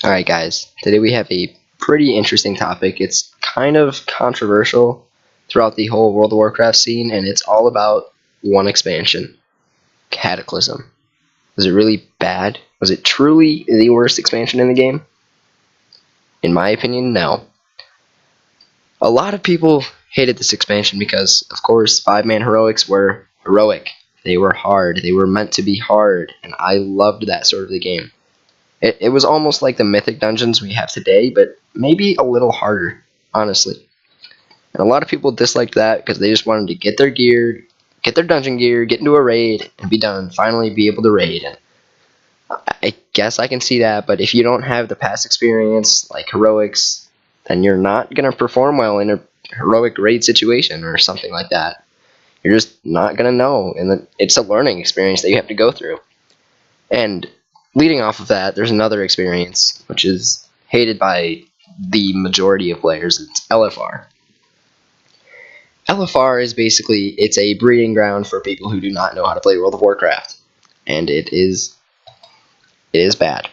Alright guys, today we have a pretty interesting topic. It's kind of controversial throughout the whole World of Warcraft scene, and it's all about one expansion, Cataclysm. Was it really bad? Was it truly the worst expansion in the game? In my opinion, no. A lot of people hated this expansion because, of course, 5-man heroics were heroic. They were hard. They were meant to be hard, and I loved that sort of the game. It was almost like the mythic dungeons we have today, but maybe a little harder, honestly. And a lot of people disliked that because they just wanted to get their gear, get their dungeon gear, get into a raid, and be done. Finally be able to raid. And I guess I can see that, but if you don't have the past experience, like heroics, then you're not going to perform well in a heroic raid situation or something like that. You're just not going to know, and it's a learning experience that you have to go through. And leading off of that, there's another experience, which is hated by the majority of players. It's LFR. LFR is basically, it's a breeding ground for people who do not know how to play World of Warcraft. And it is bad.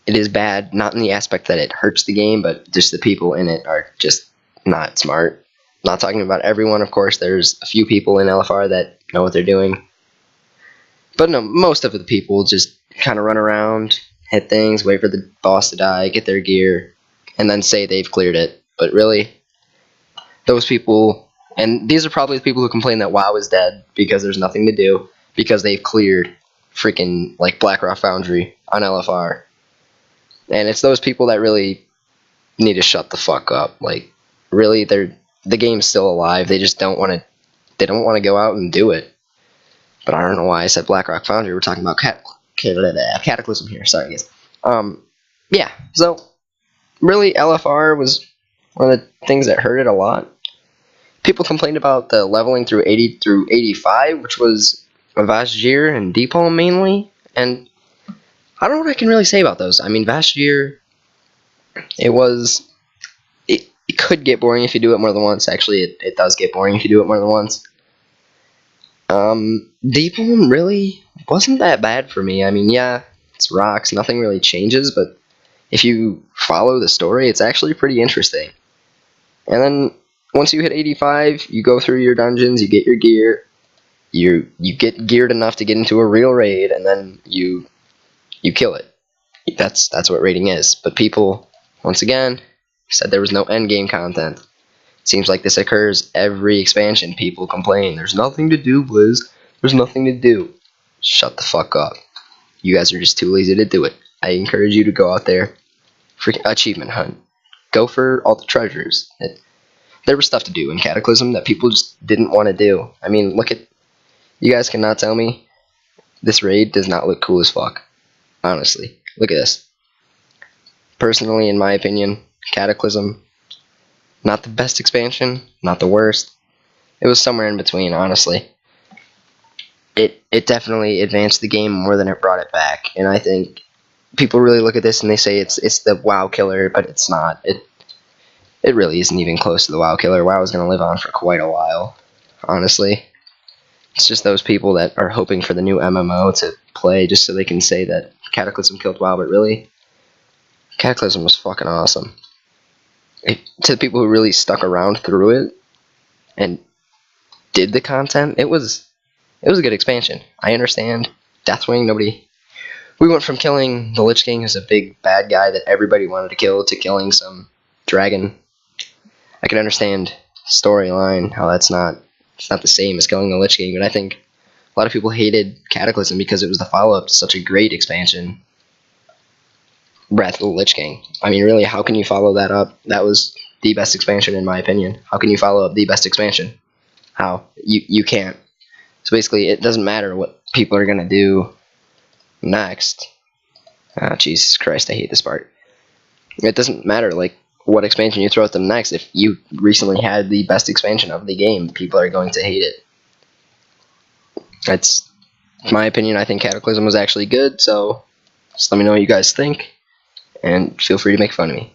It is bad, not in the aspect that it hurts the game, but just the people in it are just not smart. Not talking about everyone, of course. There's a few people in LFR that know what they're doing. But no, most of the people just kind of run around, hit things, wait for the boss to die, get their gear, and then say they've cleared it. But really, those people, and these are probably the people who complain that WoW is dead because there's nothing to do, because they've cleared freaking, like, Blackrock Foundry on LFR. And it's those people that really need to shut the fuck up. Like, really, the game's still alive. They just don't want to go out and do it. But I don't know why I said Blackrock Foundry. We're talking about Cataclysm here. Sorry, guys. Yeah. So, really, LFR was one of the things that hurt it a lot. People complained about the leveling through 80 through 85, which was Vashj'ir and Deepholm mainly. And I don't know what I can really say about those. I mean, Vashj'ir, it could get boring if you do it more than once. Actually, it does get boring if you do it more than once. Deepholm really wasn't that bad for me. I mean, yeah, it's rocks, nothing really changes, but if you follow the story, it's actually pretty interesting. And then, once you hit 85, you go through your dungeons, you get your gear, you get geared enough to get into a real raid, and then you kill it. That's what raiding is. But people, once again, said there was no endgame content. Seems like this occurs every expansion. People complain, there's nothing to do, Blizz. There's nothing to do. Shut the fuck up. You guys are just too lazy to do it. I encourage you to go out there, freaking achievement hunt. Go for all the treasures. There was stuff to do in Cataclysm that people just didn't want to do. I mean, look at, you guys cannot tell me this raid does not look cool as fuck. Honestly, look at this. Personally, in my opinion, Cataclysm, not the best expansion, not the worst. It was somewhere in between, honestly. It definitely advanced the game more than it brought it back, and I think people really look at this and they say it's the WoW killer, but it's not. It really isn't even close to the WoW killer. WoW is going to live on for quite a while, honestly. It's just those people that are hoping for the new MMO to play just so they can say that Cataclysm killed WoW, but really, Cataclysm was fucking awesome. To the people who really stuck around through it and did the content, it was a good expansion. I understand Deathwing, we went from killing the Lich King, who's a big bad guy that everybody wanted to kill, to killing some dragon. I can understand storyline, how it's not the same as killing the Lich King, but I think a lot of people hated Cataclysm because it was the follow-up to such a great expansion, Wrath of the Lich King. I mean, really, how can you follow that up? That was the best expansion, in my opinion. How can you follow up the best expansion? How? You can't. So basically, it doesn't matter what people are going to do next. Ah, Jesus Christ, I hate this part. It doesn't matter, like, what expansion you throw at them next. If you recently had the best expansion of the game, people are going to hate it. That's my opinion. I think Cataclysm was actually good, so just let me know what you guys think, and feel free to make fun of me.